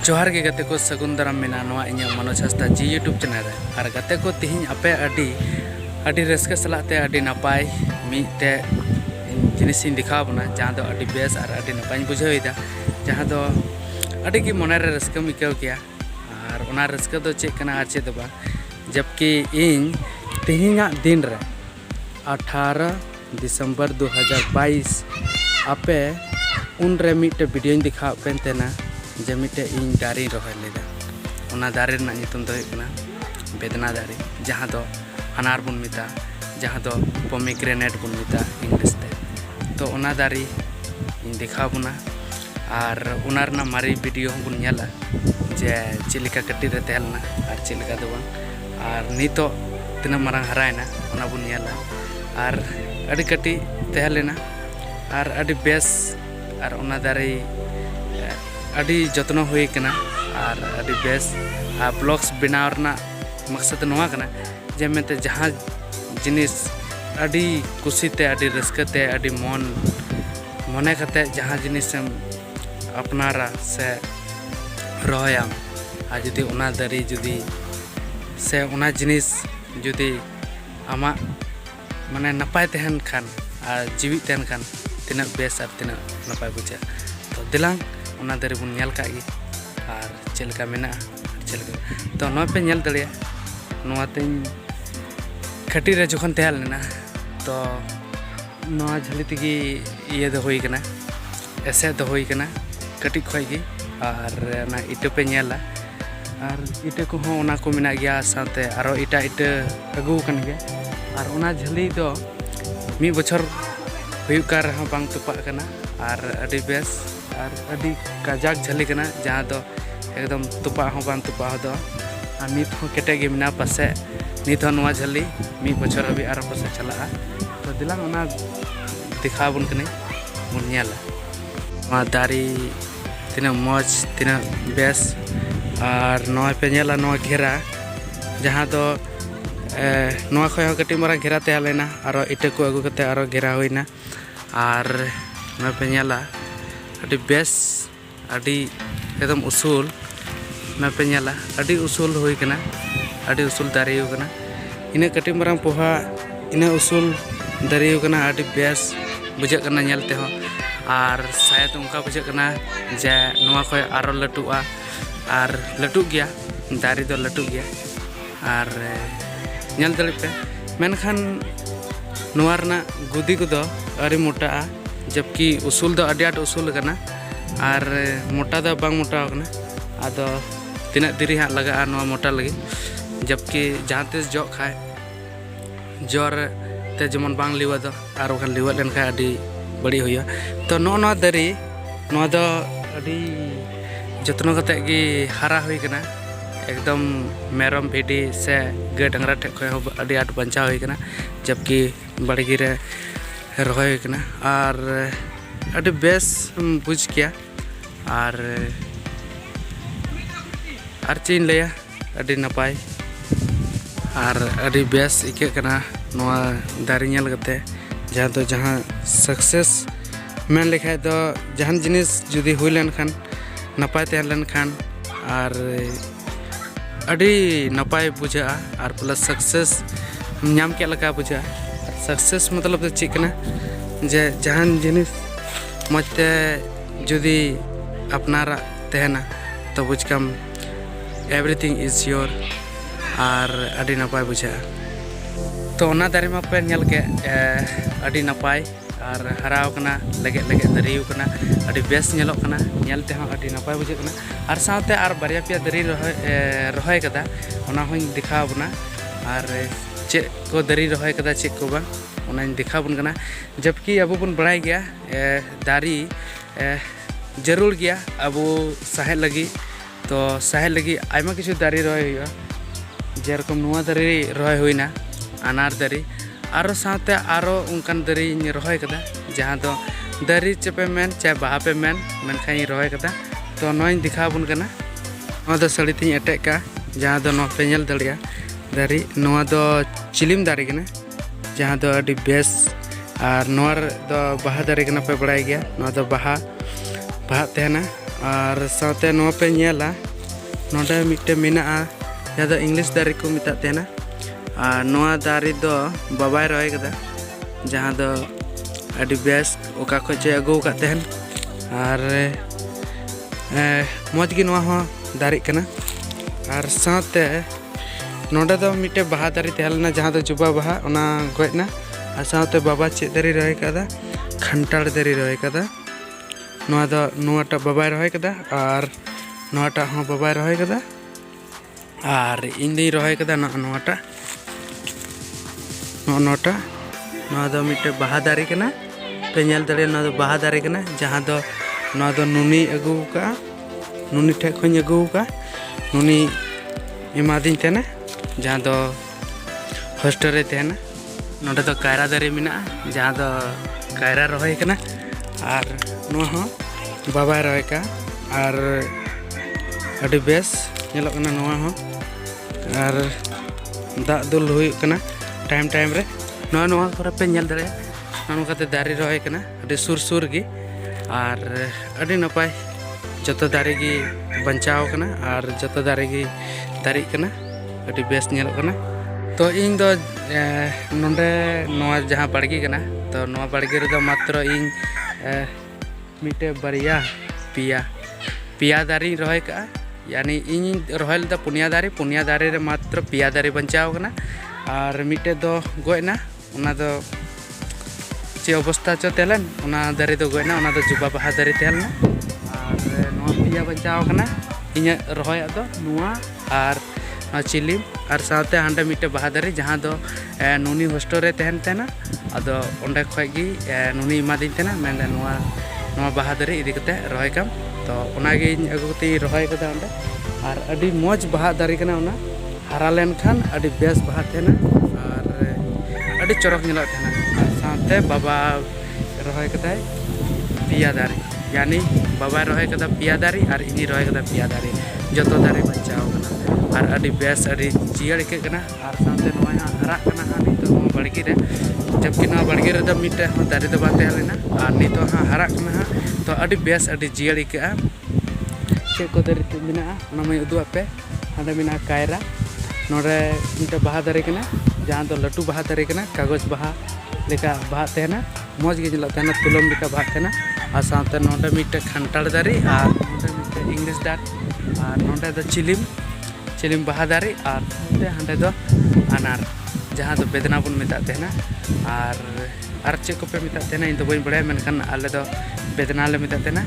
जोहार के गते को सगुन दाराम मेना नवा इᱧ मनोज हांसदा जी यूट्यूब चैनल रे और गते को तिहिं आपे अडी रस्के सलाते अडी नपाय मिटे जिनिस इन दिखा बना जहां दो अडी बेस और अडी नपाय बुझाइदा जहां दो अडी की मने रे रस्के मिकाव किया और ओना रस्के दो चेक कना आर चेक दबा जबकि इन तिहिंगा दिन रे 18 दिसंबर 2022 आपे उन रे मिटे वीडियो दिखा पेनतेना जे मिटे इन दारी रोहय लेदा ओना दारी रना नितुम दो कना बेदना दारी जहां दो अनार बुन मिता जहां दो पोमीग्रेनेट बुन मिता इंग्लिश ते तो ओना दारी इन दिखा बुना और ओना रना मारी वीडियो बुन नेला जे चिलिका कट्टी रे तेलना और चिलिका दो और नितो तना मारंग हरायना ओना बुन नेला और अडी कट्टी तेहलेना और अडी बेस और ओना दारी अडी जत्न हुई कना और अडी बेस ब्लॉग्स बनाव रना मकसद नवा कना जे मेते जहां जिनिस अडी कुसीते अडी रस्कते अडी मने कते जहां जिनिस अपनारा से रोयाम आ जुदी ओना दारी जुदी से ओना जिनिस जुदी आमा माने नपाय तहन खान और जीवित तहन खान तिना बेस और तिना नपाय बुझा तो दिलांग ओना दारी बुन नेल कागी और चेलका मेना चेलका तो नवा पे नेल दड़िया नवा तें खटी रे जखन तहल लेना तो नवा झली तगी ये दो होई कना ऐसे दो होई कना कटी खोई गी और ना इटे पे नेला और इटे को हो ओना को मेना गया साथे आरो इटा इटे अगु कन गया और ओना झली दो मी बछर हुयु कार हा बांग तुपा कना और अडी बेस और अडी काजाक झली कना जहां दो एकदम तुपा हो बांग तुपा हो दो और नित हो केटे गे मिना पासे नित हो नवा झली मी बछर अभी आरो पासे चला तो दिलांग ओना दिखा बुन कने बुन नेला मा दारी तिना मौज तिना बेस और नवा पे नेला नवा घेरा जहां दो नवा खय हो कटी मारा घेरा ते लेना आरो इटे को अगु कते आरो घेरा होइना और नवा पे नेला अडी बेस अडी एकदम उसूल नवा पे नेला अडी उसूल होई कना अडी उसूल दारी हो कना इने कटी मारा पोहा इने उसूल दारी हो कना अडी बेस बुझा कना नेलते हो और शायद उनका बुझा कना जे नवा खय आरो लटुआ और लटु गया दारी दो लटु गया और नेल दले पे मेनखान नवा रना गुदी को दो अरी मोटा जबकि उसूल दो अडी आट उसूल कना और मोटा दो बांग मोटा कना आदो तिना दिरी हा लगा नवा मोटा लगी जबकि जहां तेज जो खाए जोर ते जमन बांग लिवा दो और ओखान लिवा लेन खाए अडी बड़ी होया तो नो दारी नो दो अडी जत्न कते गी हारा हुई कना एकदम मेरम भिडी से गाय डांगरा ठे खय अडी आट बंचा हुई कना जबकि बड़गी रे रोहय हुई कना और अडी बेस बुझ किया और चीन लेया अडी नपाय और अडी बेस इके कना नवा दारी नेल कते जहां सक्सेस मेन लेखाय दो जहान जिनिस जुदी हुई लेन खान नपाय तहन लेन खान और अडी नपाय बुझा और प्लस सक्सेस नाम के लगा बुझा सक्सेस मतलब चिकना जे जहान जिनिस मजते जुदी अपनारा तहना तो बुझकम एवरीथिंग इज योर और अडी नपाय बुझा तो ओना दारी मा पे नेल के अडी नपाय और हराव कना लगे दारी कना अडी बेस नेलो कना नेलते हो अडी नपाय बुझे कना और साथे और बारिया पिया दारी रोहय कदा ओना होኝ दिखा बना और चे को दारी रोहय कदा चे को बा ओना दिखा बन कना जबकि अब बन बड़ाई गया दारी जरूर गया अब सहे लगी तो सहे लगी आयमा किछु दारी रोहय हुआ जेरकम नुआ दारी रोहय हुइना अनार दारी आरो साथे आरो उनकान दारी रोहय कदा जहां दो दारी चेपे मेन चाहे बाहा पे मेन मेनखाई रोहय कदा तो नोई दिखा बुन कना नोआ दो सड़ी थी एटेक का जहां दो नो पे नेल दड़िया दारी नोआ दो चिलिम दारी कना जहां दो अडी बेस और नोआ दो बाहा दारी कना पे बड़ाई गया नोआ दो बाहा तहना Ar saute noa pe nyela node mitte menaa jaha do English dari ko metak tehna. Ar noa dari do babai roy kada jaha do adi bes oka ko che agu ka tehen. Ar moj gi noa ho dari kana. Ar saute नोडे दो मिटे बाहा दारी तहलना जहाँ दो जुबा बाहा ओना गयना और साथे बाबा चेक दारी रहे कदा खंटाड़ दारी रहे कदा नोआ दो नोआटा बाबाय रहे कदा और नोआटा हाँ बाबाय रहे कदा और इन दी रहे कदा नोआटा नोटा नोआ दो मिटे बाहा दारी कना पे नेल दारी नोआ दो बाहा दारी कना जहाँ दो नोआ दो नुनी अगू का नुनी ठे खोñ अगू का नुनी एमादिन तेना जहाँ दो हॉस्टल रे तेना नोडे दो कायरा दारी मेना जहाँ दो कायरा रहे कना और नोआ हो बाबा रहे का और अड़ी बेस नेलो कना नोआ हो और दाग दुल हुई कना टाइम टाइम रे नोआ नोआ करे पे नेल दारे नोआ कते दारी रहे कना अड़ी सुर सुर गी और अड़ी नपाय जतो दारी गी बंचाव कना और जतो दारी गी दारी कना अड़ी बेस नेलो कना तो इन दो नोंडे नोआ जहाँ बाड़गी कना तो नोआ बाड़गी रे दो मात्र इन मिटे बारिया पिया पिया दारी रहे का यानी इन रहे लदा पुनिया दारी रे मात्र पिया दारी बंचाव कना और मिटे दो गयना ओना दो चे अवस्था चो तेलन ओना दारी दो गयना ओना दो जुबा बाहा दारी तेलना और नोआ पिया बंचाव कना इnya रहे दो नोआ और चिलिम और साथे हांडे मिटे बाहा दारी जहाँ दो नुनी हॉस्टल रे तहन तेना अदो ओंडे खगी नुनी इमादिन तेना मेंदे नोआ बाहा दारी इदी कते रहे काम तो ओनागे अगु कते रहे कदा ओंडे और अडी मौज बाहा दारी कना ओना हारा लेन खान अडी बेस बाहा तेना और अडी चरक नेला तेना और साथे बाबा रहे कदा पिया दारी यानी बाबा रहे कदा पिया दारी और इनी रहे कदा पिया दारी जतो दारी बचाव कना और अड़ी बेस अड़ी जियर के कना और साथे नोआ हरा कना हा नितो बड़गी रे जबकि नोआ बड़गी रे द मिटे हा दारी द बाते हलेना और नितो हा हरा कना हा तो अड़ी बेस अड़ी जियर के आ चे को दारी ते मिना ओना मै उदु आपे हांडे मिना कायरा नोरे मिटे बाहा दारी कना जहां दो लटू बाहा दारी कना कागज बाहा लेका बाहा तेना मौज गे जला तेना तुलम लेका बाहा तेना और साथे नोडे मिटे खंटाड़ दारी और नोडे मिटे इंग्लिश दारी और नोडे द चिलिम बाहा दारी और हांडे दो अनार जहाँ दो बेदना बन मेता तेना और चे को पे मेता तेना इन दो बई बड़े मेनखान आले दो बेदना ले मेता तेना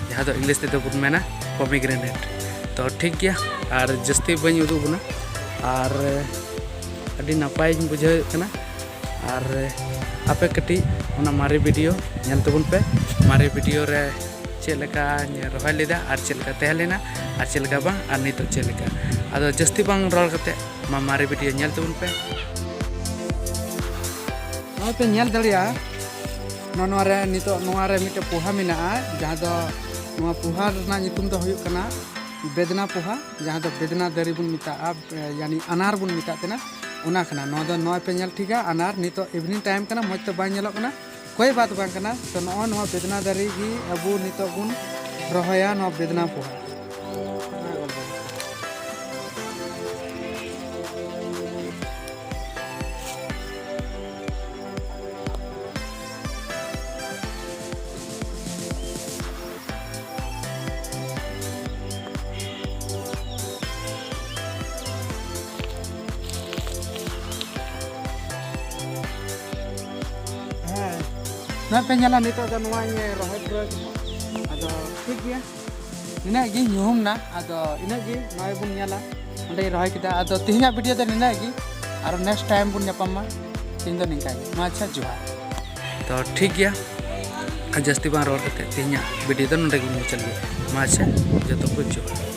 जहाँ दो इंग्लिश ते दो बुन मेना पोमीग्रेनेट तो ठीक गया और जस्ती बई उदु बुना और अडी नापाय बुझे कना और आपे कटी ओना मारे वीडियो नेल तबुन पे मारे वीडियो रे चेलका रहे लेदा और चेलका तहलेना और चेलका बांग और नितो चेलका अदो जस्ती बांग रोल कते मारे वीडियो नेल तबुन पे नोआ पे नेल दलिया नोआ रे नितो नोआ रे मिटे पोहा मिना जहाँ दो नोआ पोहा रना नितुम दो हुयुक कना बेदना पोहा जहाँ दो बेदना दारी बुन मिता यानी अनार बुन मिता तेना ओना कना नोआ दो नोआ पे नेल ठीका अनार नितो इवनिंग टाइम कना मज तो बाय नेलोक कना कोई बात बांग कना तो नोआ बेदना दारी गी अबू नितो बुन रहोया नोआ बेदना पोहा ना पे nyala nito do noa nye rohe pro ado ठीक गया इना गी ᱧᱩᱦᱩᱢ ना ado ina gi noy bun nyala onde rohe kita ado tihnya video do ina gi aro next time bun nyapama tin do ningka ma acha जोहार तो ठीक गया जस्ती बार रोड कते तihnya video do नोंडे gi मुचल गया ma acha जतो को जोहार।